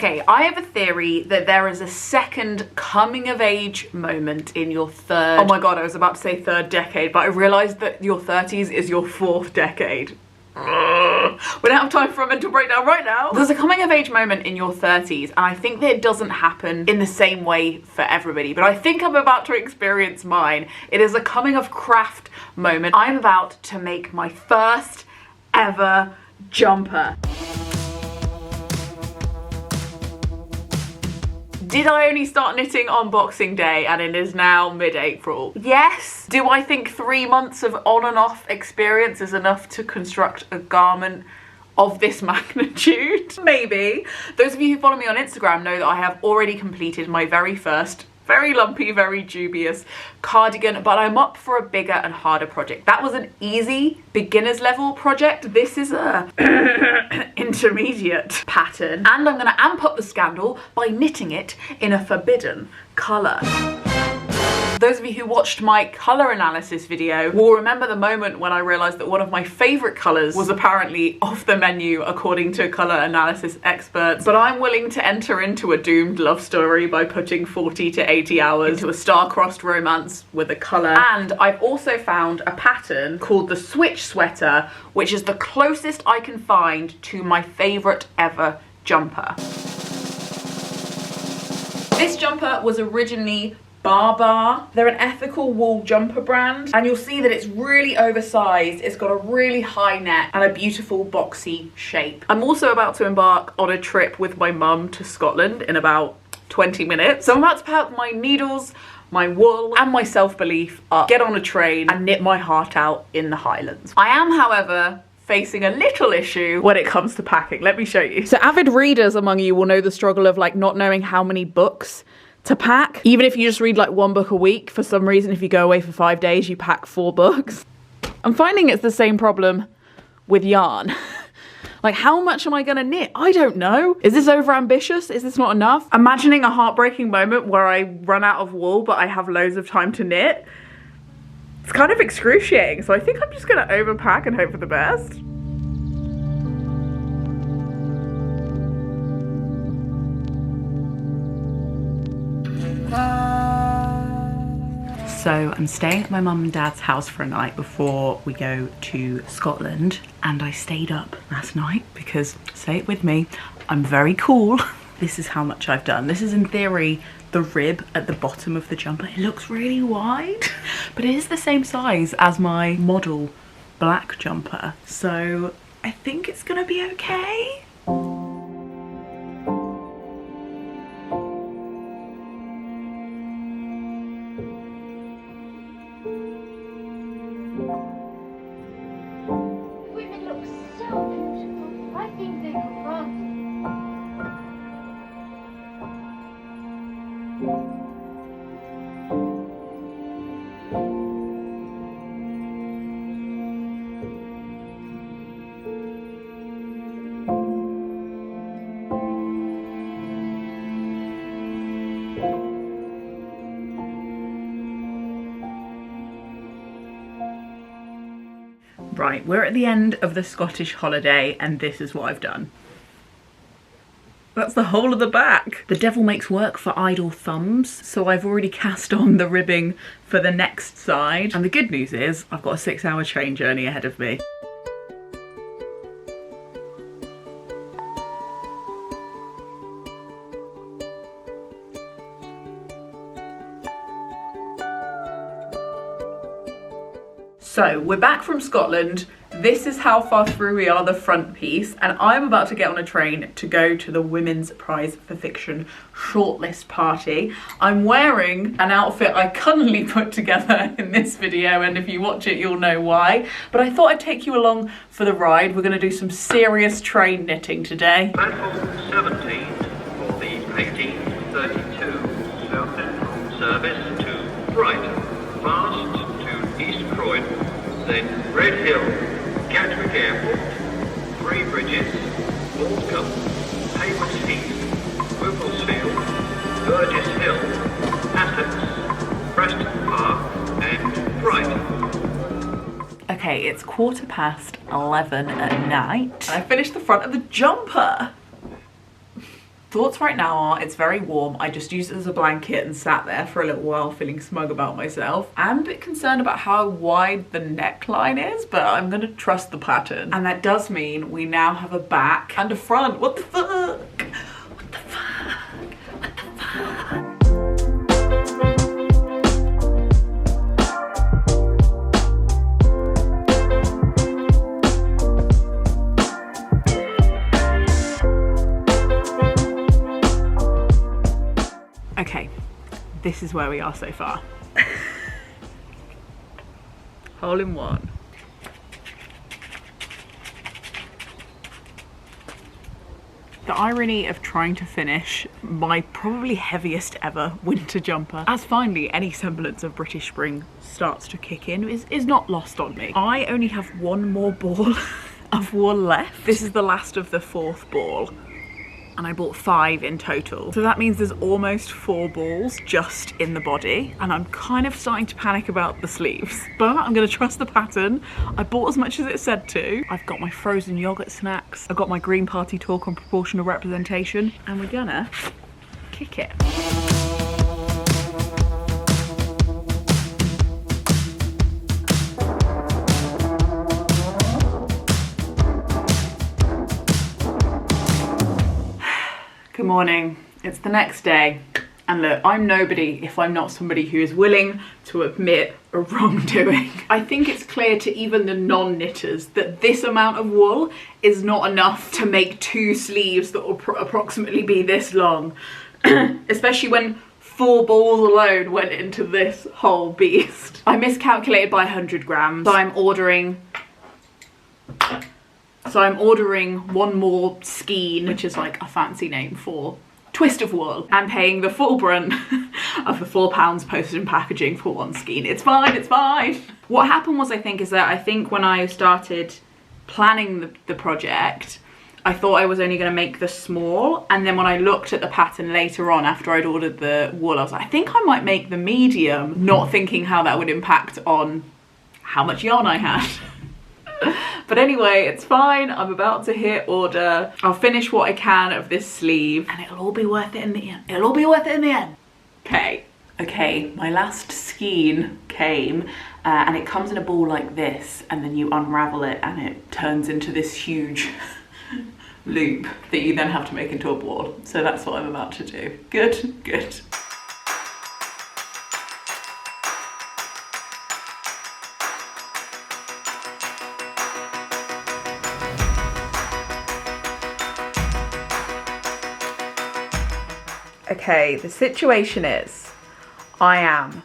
Okay, I have a theory that there is a second coming of age moment in your oh my god, I was about to say third decade, but I realized that your 30s is your fourth decade. We don't have time for a mental breakdown right now. There's a coming of age moment in your 30s, and I think that it doesn't happen in the same way for everybody, but I think I'm about to experience mine. It is a coming of craft moment. I'm about to make my first ever jumper. Did I only start knitting on Boxing Day and it is now mid-April? Yes. Do I think 3 months of on and off experience is enough to construct a garment of this magnitude? Maybe. Those of you who follow me on Instagram know that I have already completed my very first, very lumpy, very dubious cardigan, but I'm up for a bigger and harder project. That was an easy beginner's level project. This is a intermediate pattern, and I'm gonna amp up the scandal by knitting it in a forbidden color. Those of you who watched my colour analysis video will remember the moment when I realised that one of my favourite colours was apparently off the menu according to colour analysis experts, but I'm willing to enter into a doomed love story by putting 40 to 80 hours into a star-crossed romance with a colour. And I've also found a pattern called the Switch Sweater, which is the closest I can find to my favourite ever jumper. This jumper was originally Bar. They're an ethical wool jumper brand, and you'll see that it's really oversized. It's got a really high neck and a beautiful boxy shape. I'm also about to embark on a trip with my mum to Scotland in about 20 minutes. So I'm about to pack my needles, my wool and my self-belief up, get on a train and knit my heart out in the Highlands. I am, however, facing a little issue when it comes to packing. Let me show you. So avid readers among you will know the struggle of like not knowing how many books to pack. Even if you just read like 1 book a week, for some reason if you go away for 5 days you pack 4 books. I'm finding it's the same problem with yarn. Like, how much am I gonna knit? I don't know. Is this over ambitious? Is this not enough? Imagining a heartbreaking moment where I run out of wool but I have loads of time to knit. It's kind of excruciating, so I think I'm just gonna overpack and hope for the best. So I'm staying at my mum and dad's house for a night before we go to Scotland, and I stayed up last night because, say it with me, I'm very cool. This is how much I've done. This is in theory the rib at the bottom of the jumper. It looks really wide, but it is the same size as my model black jumper. So I think it's gonna be okay. Right, we're at the end of the Scottish holiday and this is what I've done. That's the whole of the back. The devil makes work for idle thumbs, so I've already cast on the ribbing for the next side. And the good news is I've got a 6-hour train journey ahead of me. So we're back from Scotland. This is how far through we are the front piece, and I'm about to get on a train to go to the Women's Prize for Fiction shortlist party. I'm wearing an outfit I cunningly put together in this video, and if you watch it you'll know why, but I thought I'd take you along for the ride. We're going to do some serious train knitting today. Platform 17 for the 1832 South Central service to Brighton, fast to East Croydon, then Red Hill, Gatwick Airport, Three Bridges, Waltham, Haywards Heath, Whipplesfield, Burgess Hill, Essex, Preston Park and Brighton. Okay, it's 11:15 at night. I finished the front of the jumper. Thoughts right now are it's very warm. I just used it as a blanket and sat there for a little while feeling smug about myself. I'm a bit concerned about how wide the neckline is, but I'm gonna trust the pattern. And that does mean we now have a back and a front. What the fuck? What the fuck? What the fuck? Okay, this is where we are so far. Hole in one. The irony of trying to finish my probably heaviest ever winter jumper as finally any semblance of British spring starts to kick in is not lost on me. I only have one more ball of wool left. This is the last of the 4th ball. And I bought 5 in total. So that means there's almost 4 balls just in the body. And I'm kind of starting to panic about the sleeves. But I'm gonna trust the pattern. I bought as much as it said to. I've got my frozen yogurt snacks. I've got my Green Party talk on proportional representation. And we're gonna kick it. Good morning, it's the next day, and look, I'm nobody if I'm not somebody who is willing to admit a wrongdoing. I think it's clear to even the non-knitters that this amount of wool is not enough to make 2 sleeves that will approximately be this long, especially when 4 balls alone went into this whole beast. I miscalculated by 100 grams, so I'm ordering one more skein, which is like a fancy name for twist of wool, and paying the full brunt of the £4 postage and packaging for 1 skein. It's fine, it's fine. What happened was, I think when I started planning the project, I thought I was only gonna make the small, and then when I looked at the pattern later on after I'd ordered the wool, I was like, I think I might make the medium, not thinking how that would impact on how much yarn I had. But anyway, it's fine. I'm about to hit order. I'll finish what I can of this sleeve and it'll all be worth it in the end. It'll all be worth it in the end. Okay, my last skein came and it comes in a ball like this, and then you unravel it and it turns into this huge loop that you then have to make into a ball. So that's what I'm about to do. Good, good. Okay, the situation is I am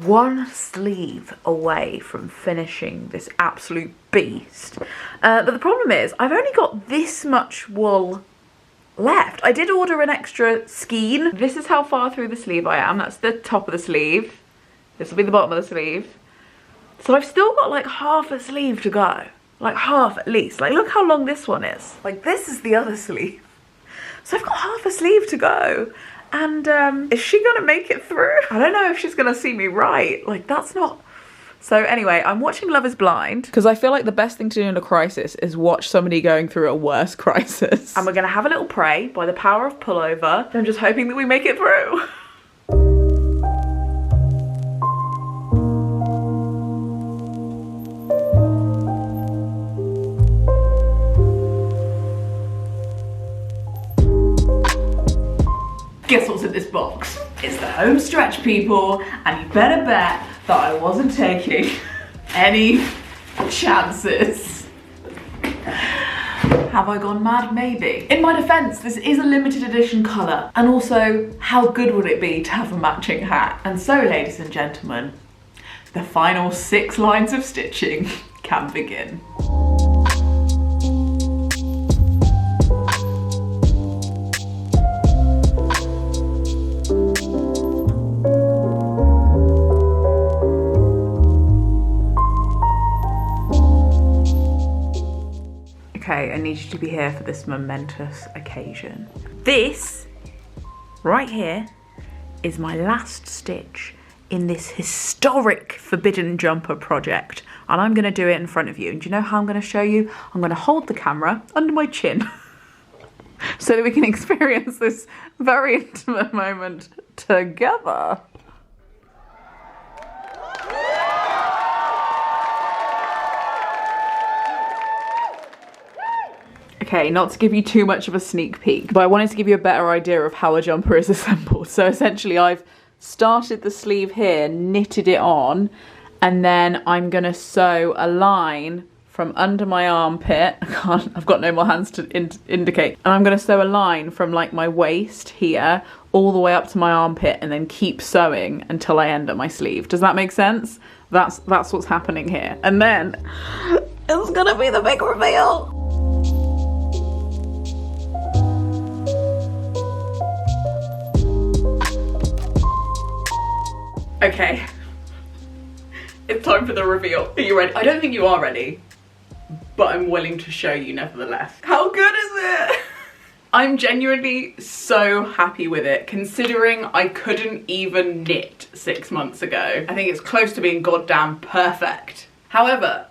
1 sleeve away from finishing this absolute beast. But the problem is I've only got this much wool left. I did order an extra skein. This is how far through the sleeve I am. That's the top of the sleeve. This will be the bottom of the sleeve. So I've still got like half a sleeve to go. Like half at least. Like look how long this one is. Like this is the other sleeve. So I've got half a sleeve to go, and is she gonna make it through? I don't know if she's gonna see me right. Like that's not... So anyway, I'm watching Love is Blind because I feel like the best thing to do in a crisis is watch somebody going through a worse crisis. And we're gonna have a little pray by the power of pullover. I'm just hoping that we make it through. Guess what's in this box? It's the home stretch, people, and you better bet that I wasn't taking any chances. Have I gone mad? Maybe. In my defense, this is a limited edition colour, and also, how good would it be to have a matching hat? And so, ladies and gentlemen, the final 6 lines of stitching can begin. Okay, I need you to be here for this momentous occasion. This, right here, is my last stitch in this historic forbidden jumper project. And I'm gonna do it in front of you. And do you know how I'm gonna show you? I'm gonna hold the camera under my chin. so that we can experience this very intimate moment together. Okay, not to give you too much of a sneak peek, but I wanted to give you a better idea of how a jumper is assembled. So essentially I've started the sleeve here, knitted it on, and then I'm gonna sew a line from under my armpit. I've got no more hands to indicate. And I'm gonna sew a line from like my waist here all the way up to my armpit and then keep sewing until I end at my sleeve. Does that make sense? That's what's happening here. And then it's gonna be the big reveal. Okay, it's time for the reveal. Are you ready? I don't think you are ready, but I'm willing to show you nevertheless. How good is it? I'm genuinely so happy with it, considering I couldn't even knit 6 months ago. I think it's close to being goddamn perfect. However,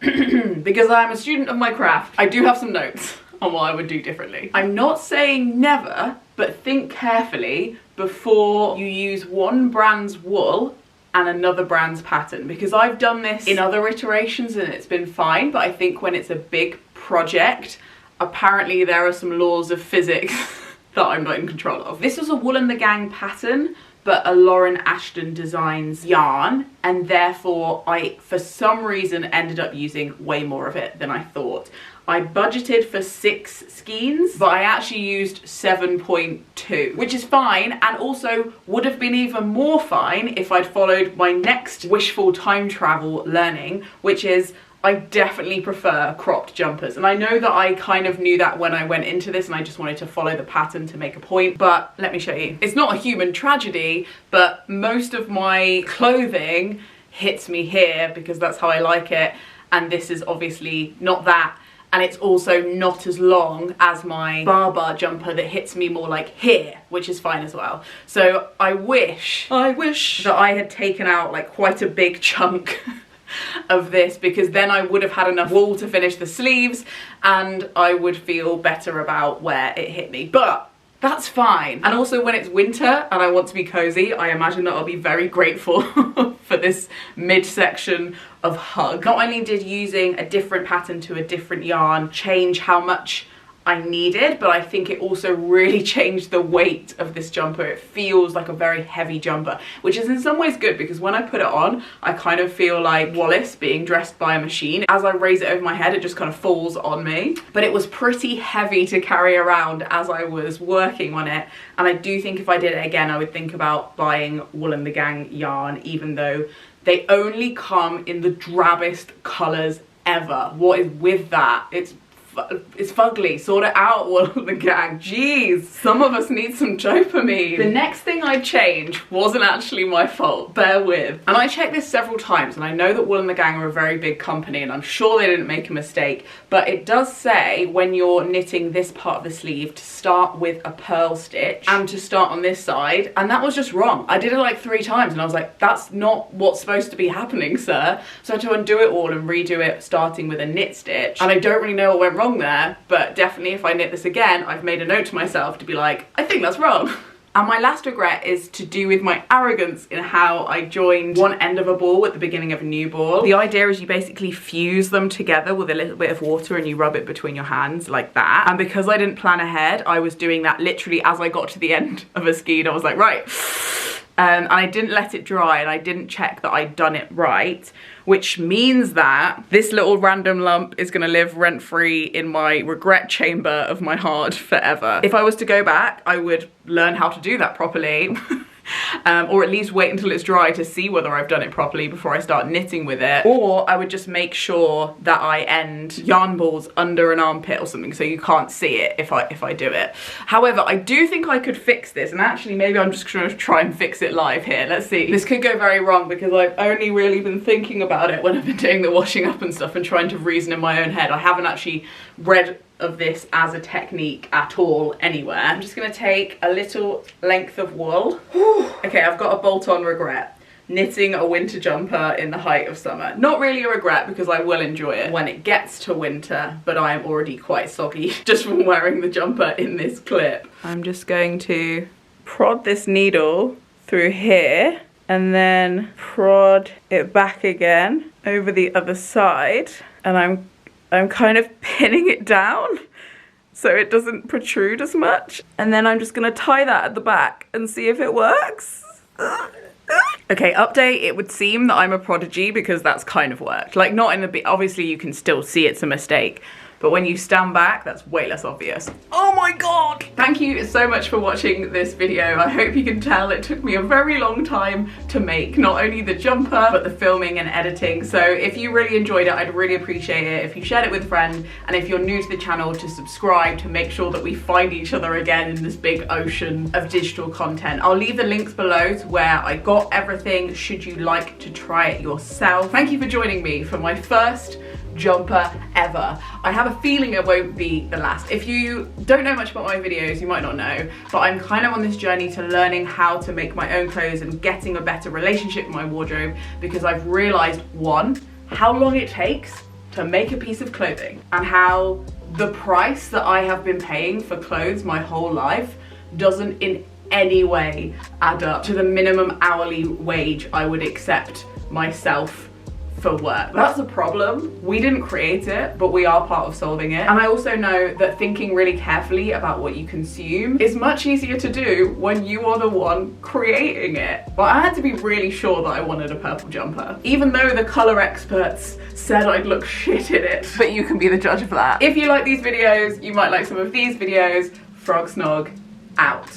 because I'm a student of my craft, I do have some notes on what I would do differently. I'm not saying never, but think carefully before you use one brand's wool and another brand's pattern, because I've done this in other iterations and it's been fine, but I think when it's a big project, apparently there are some laws of physics that I'm not in control of. This was a Wool and the Gang pattern, but a Lauren Aston Designs yarn, and therefore I, for some reason, ended up using way more of it than I thought. I budgeted for 6 skeins, but I actually used 7.2, which is fine, and also would have been even more fine if I'd followed my next wishful time travel learning, which is I definitely prefer cropped jumpers. And I know that I kind of knew that when I went into this and I just wanted to follow the pattern to make a point, but let me show you. It's not a human tragedy, but most of my clothing hits me here because that's how I like it, and this is obviously not that. And it's also not as long as my bar jumper that hits me more like here, which is fine as well. So I wish that I had taken out like quite a big chunk of this, because then I would have had enough wool to finish the sleeves and I would feel better about where it hit me. But that's fine. And also when it's winter and I want to be cozy, I imagine that I'll be very grateful for this midsection of hug. Not only did using a different pattern to a different yarn change how much I needed, but I think it also really changed the weight of this jumper. It feels like a very heavy jumper, which is in some ways good, because when I put it on, I kind of feel like Wallace being dressed by a machine. As I raise it over my head, it just kind of falls on me. But it was pretty heavy to carry around as I was working on it. And I do think if I did it again, I would think about buying Wool and the Gang yarn, even though they only come in the drabbest colours ever. What is with that? It's fugly. Sort it out, Wool and the Gang. Jeez, some of us need some dopamine. The next thing I changed wasn't actually my fault, bear with. And I checked this several times, and I know that Wool and the Gang are a very big company and I'm sure they didn't make a mistake, but it does say when you're knitting this part of the sleeve to start with a purl stitch and to start on this side, and that was just wrong. I did it like 3 times and I was like, that's not what's supposed to be happening, sir. So I had to undo it all and redo it starting with a knit stitch, and I don't really know what went wrong there, but definitely if I knit this again, I've made a note to myself to be like, I think that's wrong. And my last regret is to do with my arrogance in how I joined one end of a ball at the beginning of a new ball. The idea is you basically fuse them together with a little bit of water and you rub it between your hands like that. And because I didn't plan ahead, I was doing that literally as I got to the end of a skein. I was like, right. And I didn't let it dry and I didn't check that I'd done it right, which means that this little random lump is gonna live rent-free in my regret chamber of my heart forever. If I was to go back, I would learn how to do that properly. Or at least wait until it's dry to see whether I've done it properly before I start knitting with it. Or I would just make sure that I end yarn balls under an armpit or something so you can't see it if I do it. However, I do think I could fix this, and actually maybe I'm just gonna try and fix it live here. Let's see. This could go very wrong because I've only really been thinking about it when I've been doing the washing up and stuff and trying to reason in my own head. I haven't actually read of this as a technique at all anywhere. I'm just gonna take a little length of wool. Okay, I've got a bolt-on regret. knitting a winter jumper in the height of summer. Not really a regret because I will enjoy it when it gets to winter, but I am already quite soggy just from wearing the jumper in this clip. I'm just going to prod this needle through here and then prod it back again over the other side, and I'm kind of pinning it down so it doesn't protrude as much, and then I'm just gonna tie that at the back and see if it works. Okay, update, it would seem that I'm a prodigy because that's kind of worked. Like, not in the, obviously you can still see it's a mistake, but when you stand back, that's way less obvious. Oh my God! Thank you so much for watching this video. I hope you can tell it took me a very long time to make, not only the jumper, but the filming and editing. So if you really enjoyed it, I'd really appreciate it if you shared it with a friend, and if you're new to the channel, to subscribe to make sure that we find each other again in this big ocean of digital content. I'll leave the links below to where I got everything, should you like to try it yourself. Thank you for joining me for my first jumper ever. I have a feeling it won't be the last. If you don't know much about my videos, you might not know, but I'm kind of on this journey to learning how to make my own clothes and getting a better relationship with my wardrobe, because I've realized, one, how long it takes to make a piece of clothing, and how the price that I have been paying for clothes my whole life doesn't in any way add up to the minimum hourly wage I would accept myself for work. That's a problem. We didn't create it, but we are part of solving it. And I also know that thinking really carefully about what you consume is much easier to do when you are the one creating it. But I had to be really sure that I wanted a purple jumper, even though the color experts said I'd look shit in it. But you can be the judge of that. If you like these videos, you might like some of these videos. Frog Snog out.